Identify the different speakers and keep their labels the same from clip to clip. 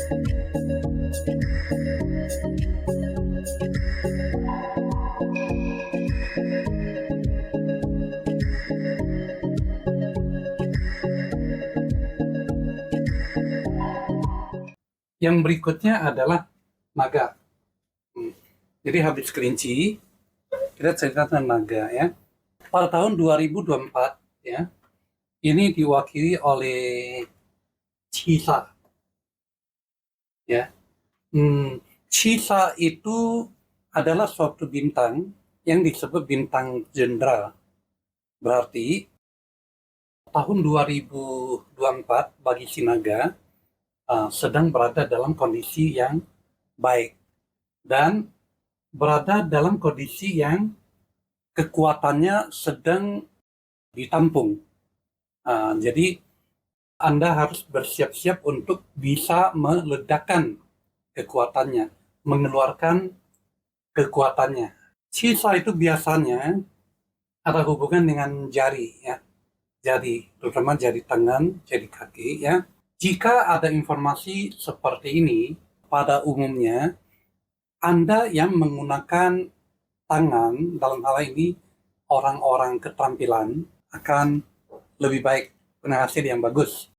Speaker 1: Yang berikutnya adalah naga. Jadi habis kelinci, kita cerita tentang naga ya. Pada tahun 2024 ya, ini diwakili oleh Chisa ya. Chisa itu adalah suatu bintang yang disebut bintang jenderal. Berarti tahun 2024 bagi si naga sedang berada dalam kondisi yang baik dan berada dalam kondisi yang kekuatannya sedang ditampung. Jadi Anda harus bersiap-siap untuk bisa meledakkan kekuatannya, mengeluarkan kekuatannya. Sisa itu biasanya ada hubungan dengan jari ya, jari, terutama jari tangan, jari kaki ya. Jika ada informasi seperti ini, pada umumnya Anda yang menggunakan tangan, dalam hal ini orang-orang keterampilan, akan lebih baik, punya hasil yang bagus.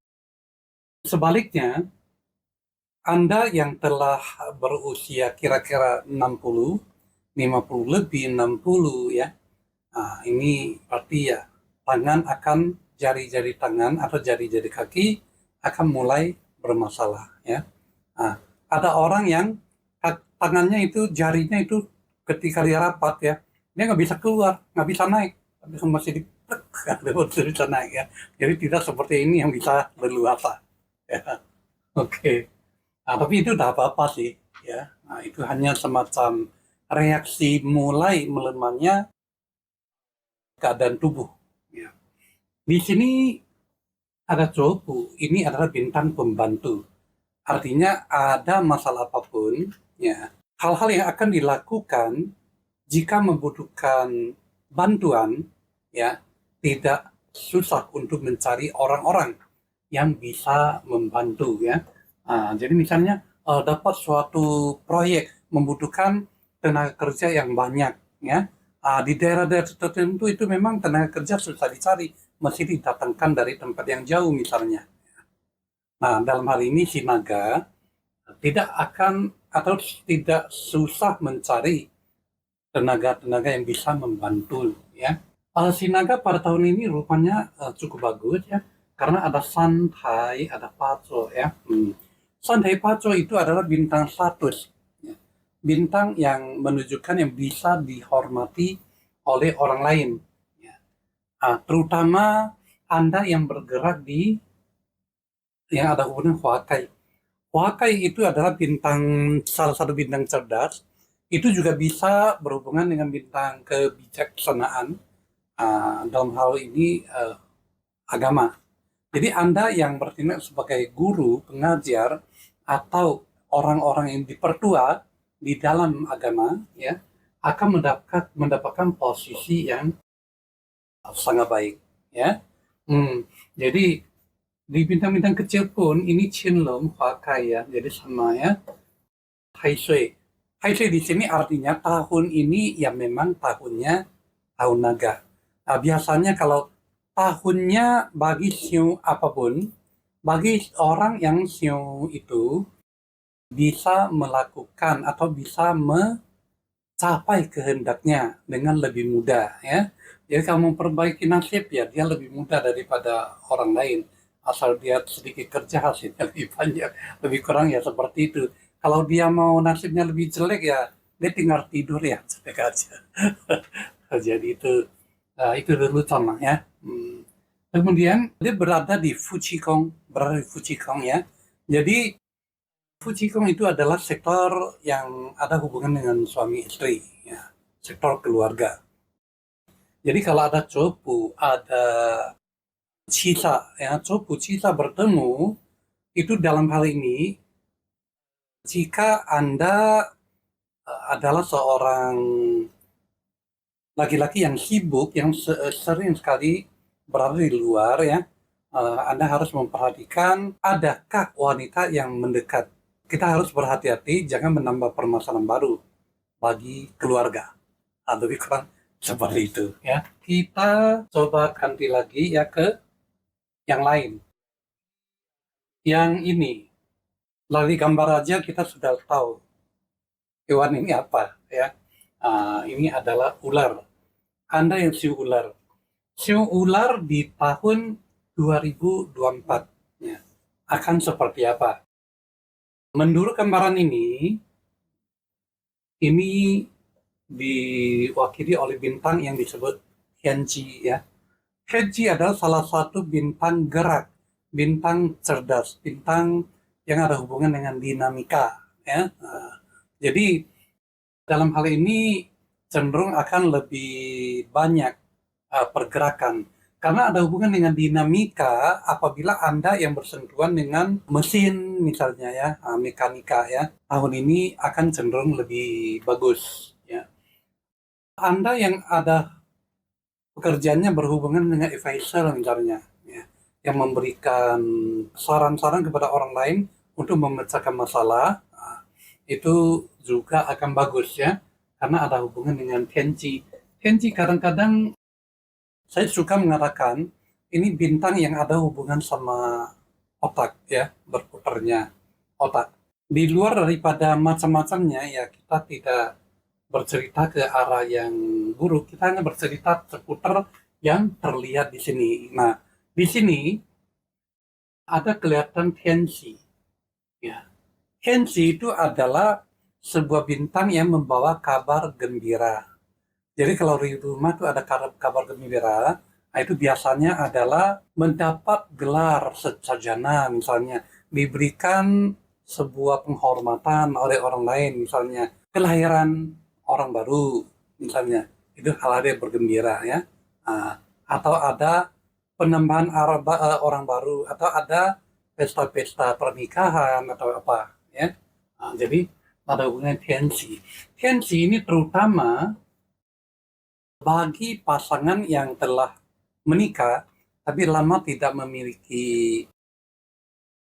Speaker 1: Sebaliknya, Anda yang telah berusia kira-kira 60, 50 lebih 60 ya, ini berarti ya tangan akan, jari-jari tangan atau jari-jari kaki akan mulai bermasalah ya. Ada orang yang tangannya itu, jarinya itu ketika dia rapat ya, dia nggak bisa keluar, nggak bisa naik, masih bisa naik ya. Jadi tidak seperti ini yang bisa leluasa ya. Oke. Tapi itu udah apa-apa sih ya. Itu hanya semacam reaksi mulai melemahnya keadaan tubuh ya. Di sini ada Copu, ini adalah bintang pembantu. Artinya ada masalah apapun, ya, hal-hal yang akan dilakukan jika membutuhkan bantuan, ya, tidak susah untuk mencari orang-orang yang bisa membantu, ya. Jadi misalnya dapat suatu proyek membutuhkan tenaga kerja yang banyak, ya. Di daerah-daerah tertentu itu memang tenaga kerja susah dicari, mesti didatangkan dari tempat yang jauh misalnya. Nah, dalam hal ini si naga tidak akan atau tidak susah mencari tenaga-tenaga yang bisa membantu ya. Si naga pada tahun ini rupanya cukup bagus ya, karena ada Santai, ada Paco ya. Santai Paco itu adalah bintang status, ya. Bintang yang menunjukkan yang bisa dihormati oleh orang lain. Ya. Terutama Anda yang bergerak di yang ada hubungan Huakai. Huakai itu adalah bintang, salah satu bintang cerdas. Itu juga bisa berhubungan dengan bintang kebijaksanaan, dalam hal ini agama. Jadi Anda yang bertindak sebagai guru, pengajar, atau orang-orang yang dipertua di dalam agama, ya, akan mendapatkan posisi yang sangat baik. Ya. Jadi di bintang-bintang kecil pun ini Qinlong, Huakai ya, jadi sama ya. Haisui. Haisui di sini artinya tahun ini ya memang tahunnya tahun naga. Biasanya kalau tahunnya bagi siu apapun, bagi orang yang siu itu bisa melakukan atau bisa mencapai kehendaknya dengan lebih mudah ya. Jadi kalau memperbaiki nasib ya dia lebih mudah daripada orang lain. Asal dia sedikit kerja hasilnya lebih banyak, lebih kurang ya seperti itu. Kalau dia mau nasibnya lebih jelek ya dia tinggal tidur ya, jelek aja. Jadi itu dulu sama ya. Kemudian dia berada di Fuqigong ya. Jadi Fuqigong itu adalah sektor yang ada hubungan dengan suami istri ya, sektor keluarga. Jadi kalau ada Copu, ada Cisa, ya, Copu Cisa bertemu, itu dalam hal ini, jika Anda adalah seorang laki-laki yang sibuk, yang sering sekali berada di luar, ya, Anda harus memperhatikan adakah wanita yang mendekat kita harus berhati-hati jangan menambah permasalahan baru bagi keluarga. Lebih kurang seperti itu ya. Kita coba ganti lagi ya ke yang lain. Yang ini, dari gambar aja kita sudah tahu hewan ini apa ya. Ini adalah ular. Anda yang siu ular. Siu ular di tahun 2024 ya, akan seperti apa? Menurut gambaran ini diwakili oleh bintang yang disebut Tianqi ya. Tianqi adalah salah satu bintang gerak, bintang cerdas, bintang yang ada hubungan dengan dinamika ya. Jadi dalam hal ini cenderung akan lebih banyak pergerakan karena ada hubungan dengan dinamika apabila Anda yang bersentuhan dengan mesin misalnya ya, mekanika ya, tahun ini akan cenderung lebih bagus ya. Anda yang ada pekerjaannya berhubungan dengan advisor misalnya ya, yang memberikan saran-saran kepada orang lain untuk memecahkan masalah, itu juga akan bagus ya, karena ada hubungan dengan Tianqi. Tianqi kadang-kadang saya suka mengatakan ini bintang yang ada hubungan sama otak ya, berputarnya otak. Di luar daripada macam-macamnya ya, kita tidak bercerita ke arah yang buruk, kita hanya bercerita seputar yang terlihat di sini. Nah, di sini ada kelihatan Tianqi ya. Tianqi itu adalah sebuah bintang yang membawa kabar gembira. Jadi kalau di rumah itu ada kabar gembira, itu biasanya adalah mendapat gelar sarjana misalnya, diberikan sebuah penghormatan oleh orang lain misalnya, kelahiran orang baru misalnya, itu hal-hal yang bergembira ya. Atau ada penambahan orang baru, atau ada pesta-pesta pernikahan atau apa ya. Jadi ada hubungan Tianqi. Tianqi ini terutama bagi pasangan yang telah menikah tapi lama tidak memiliki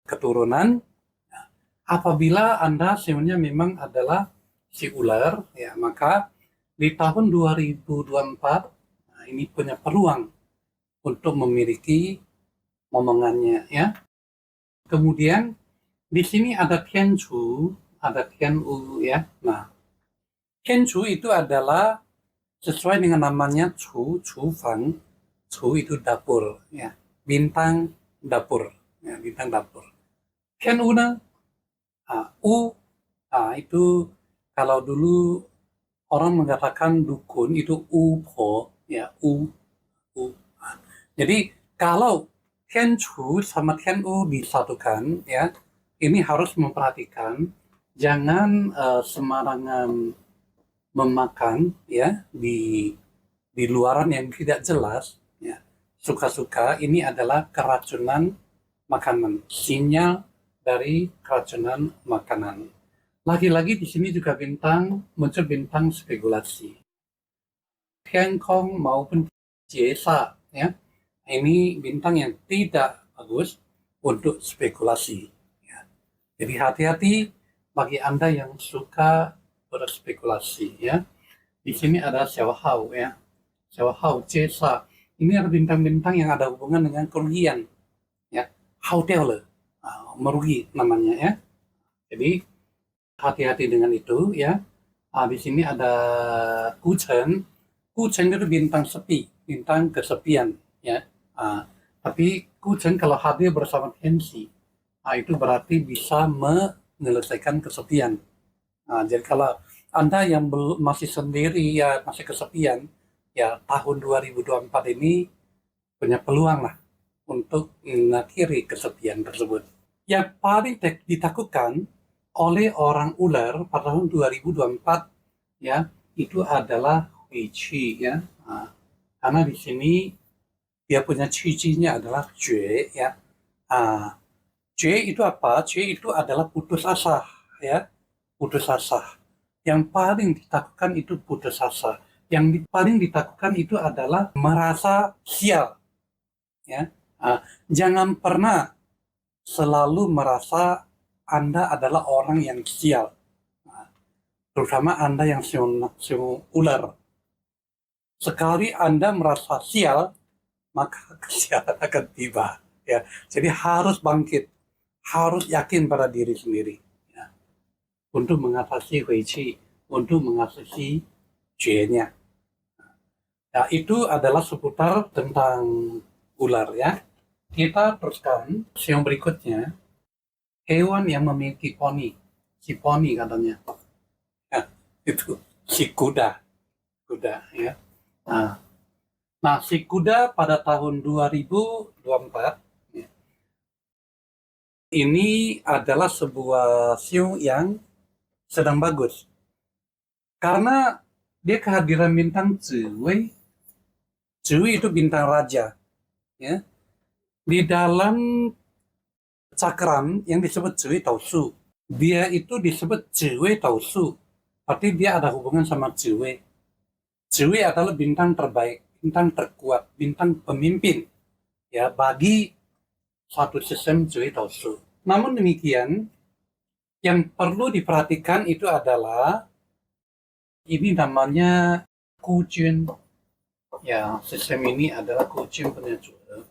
Speaker 1: keturunan. Apabila Anda sebenarnya memang adalah si ular ya, maka di tahun 2024 ini punya peluang untuk memiliki momongannya ya. Kemudian di sini ada Tianchu, ada Tianwu ya. Nah, Tianchu itu adalah sesuai dengan namanya Chu Fang. Chu itu dapur ya, bintang dapur ya, bintang dapur. Tianwu itu kalau dulu orang mengatakan dukun itu po ya, u. Jadi kalau Tianchu sama Tianwu disatukan ya, ini harus memperhatikan jangan sembarangan memakan ya di luaran yang tidak jelas ya. Suka-suka ini adalah keracunan makanan, sinyal dari keracunan makanan. Lagi-lagi di sini juga muncul bintang spekulasi. Tiankong maupun Jiesa ya. Ini bintang yang tidak bagus untuk spekulasi ya. Jadi hati-hati bagi Anda yang suka berspekulasi ya. Di sini ada Xiaohao ya. Xiaohao, Jiesa. Ini ada bintang-bintang yang ada hubungan dengan kerugian ya. Hotel merugi namanya ya. Jadi hati-hati dengan itu ya. Di sini ada Kuchen. Kuchen itu bintang sepi, bintang kesepian ya. Tapi Kuchen kalau hadir bersama Tianqi, itu berarti bisa menyelesaikan kesepian. Jadi kalau Anda yang masih sendiri ya, masih kesepian, ya tahun 2024 ini punya peluang lah untuk mengakhiri kesepian tersebut. Yang paling ditakutkan oleh orang ular pada tahun 2024 ya, itu adalah Huiqi ya. Karena di sini dia punya cicinya adalah Jue ya. Jue itu apa? Jue itu adalah putus asa ya. Putus asa. Yang paling ditakutkan itu putus asa. Yang paling ditakutkan itu adalah merasa sial ya. Jangan pernah selalu merasa Anda adalah orang yang sial. Nah, terutama Anda yang siung ular. Sekali Anda merasa sial, maka kesialan akan tiba. Ya, jadi harus bangkit, harus yakin pada diri sendiri. Ya, untuk mengatasi huiqi, untuk mengatasi juenya. Nah, itu adalah seputar tentang ular ya. Kita teruskan yang berikutnya, hewan yang memiliki poni. Si poni katanya. Ya, itu si kuda. Kuda ya. Nah, si kuda pada tahun 2024 ya, ini adalah sebuah siu yang sedang bagus. Karena dia kehadiran bintang Ziwei. Ziwei itu bintang raja. Ya. Di dalam cakram yang disebut Ziwei Taosu, dia itu disebut Ziwei Taosu. Berarti dia ada hubungan sama Ziwei. Ziwei adalah bintang terbaik, bintang terkuat, bintang pemimpin ya bagi suatu sistem Ziwei Taosu. Namun demikian, yang perlu diperhatikan itu adalah ini namanya Kujun. Ya, sistem ini adalah Kujun punya Zhuo.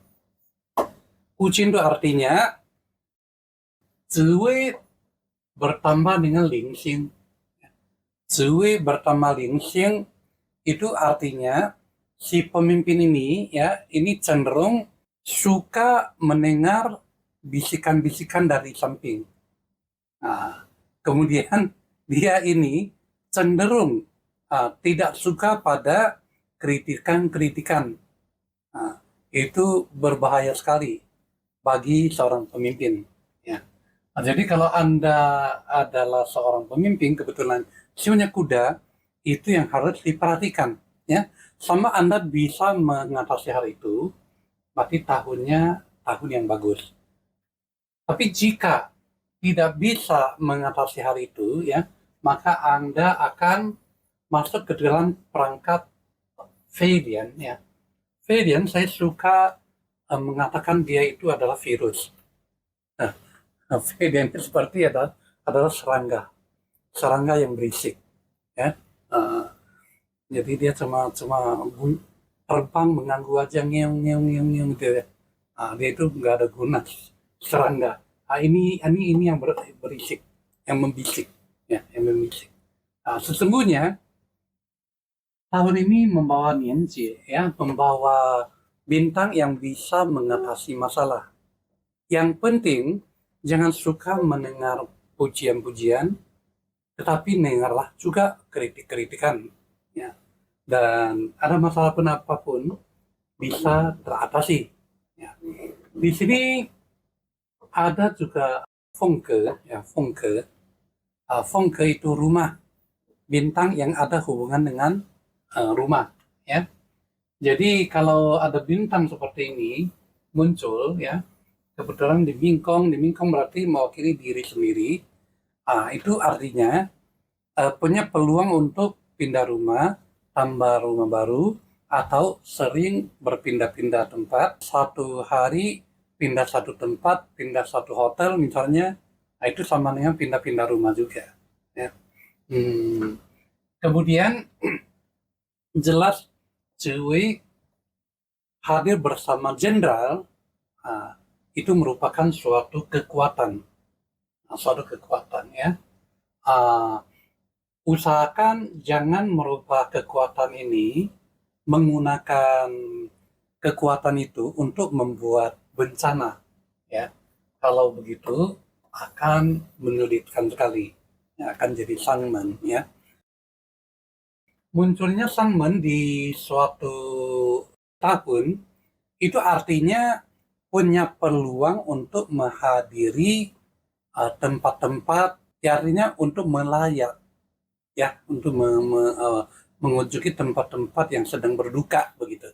Speaker 1: Kujun itu artinya Ziwei bertambah dengan Lingxing. Ziwei bertambah Lingxing itu artinya si pemimpin ini ya, ini cenderung suka mendengar bisikan-bisikan dari samping. Nah, kemudian dia ini cenderung tidak suka pada kritikan-kritikan. Nah, itu berbahaya sekali bagi seorang pemimpin. Ya. Nah, jadi kalau Anda adalah seorang pemimpin, kebetulan siunya kuda, itu yang harus diperhatikan. Ya. Sama Anda bisa mengatasi hal itu, berarti tahunnya tahun yang bagus. Tapi jika tidak bisa mengatasi hal itu, ya, maka Anda akan masuk ke dalam perangkat Vedian. Ya. Vedian saya suka mengatakan dia itu adalah virus. Nah, Vedian seperti adalah serangga yang berisik. Ya. Jadi dia cuma terbang mengganggu aja ngeong gitu ya. Dia itu nggak ada guna serangga. Ini yang berisik, yang membisik, ya, yang membisik. Sesungguhnya tahun ini membawa Nianjie, ya, membawa bintang yang bisa mengatasi masalah. Yang penting jangan suka mendengar pujian-pujian, tetapi dengarlah juga kritik-kritikan. Ya. Dan ada masalah pun apapun bisa teratasi. Ya. Di sini ada juga Fengke, ya, Fengke. Fengke itu rumah, bintang yang ada hubungan dengan rumah. Ya. Jadi kalau ada bintang seperti ini muncul, ya, kebetulan di Mingkong berarti mewakili diri sendiri. Itu artinya punya peluang untuk pindah rumah, tambah rumah baru, atau sering berpindah-pindah tempat. Satu hari pindah satu tempat, pindah satu hotel misalnya, itu sama dengan pindah-pindah rumah juga. Ya. Kemudian jelas Ziwei hadir bersama jenderal, itu merupakan suatu kekuatan, ya. Usahakan jangan merubah kekuatan ini, menggunakan kekuatan itu untuk membuat bencana, ya. Kalau begitu akan menyulitkan sekali, ya, akan jadi sangmen, ya. Munculnya sangmen di suatu tahun itu artinya punya peluang untuk menghadiri tempat-tempat, ya, artinya untuk melayat, ya, untuk mengunjungi tempat-tempat yang sedang berduka begitu,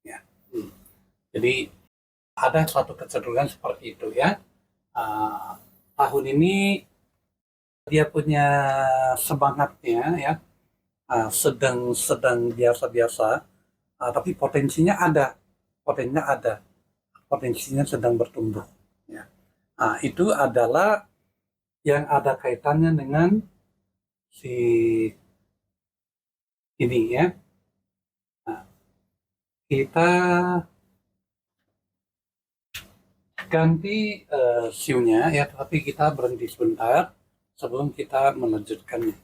Speaker 1: ya. Jadi ada suatu kecenderungan seperti itu, ya. Tahun ini dia punya semangatnya, ya, sedang biasa-biasa, tapi potensinya ada, potensinya sedang bertumbuh, ya. Itu adalah yang ada kaitannya dengan si ini ya. Nah, kita ganti siunya ya, tapi kita berhenti sebentar sebelum kita melanjutkannya.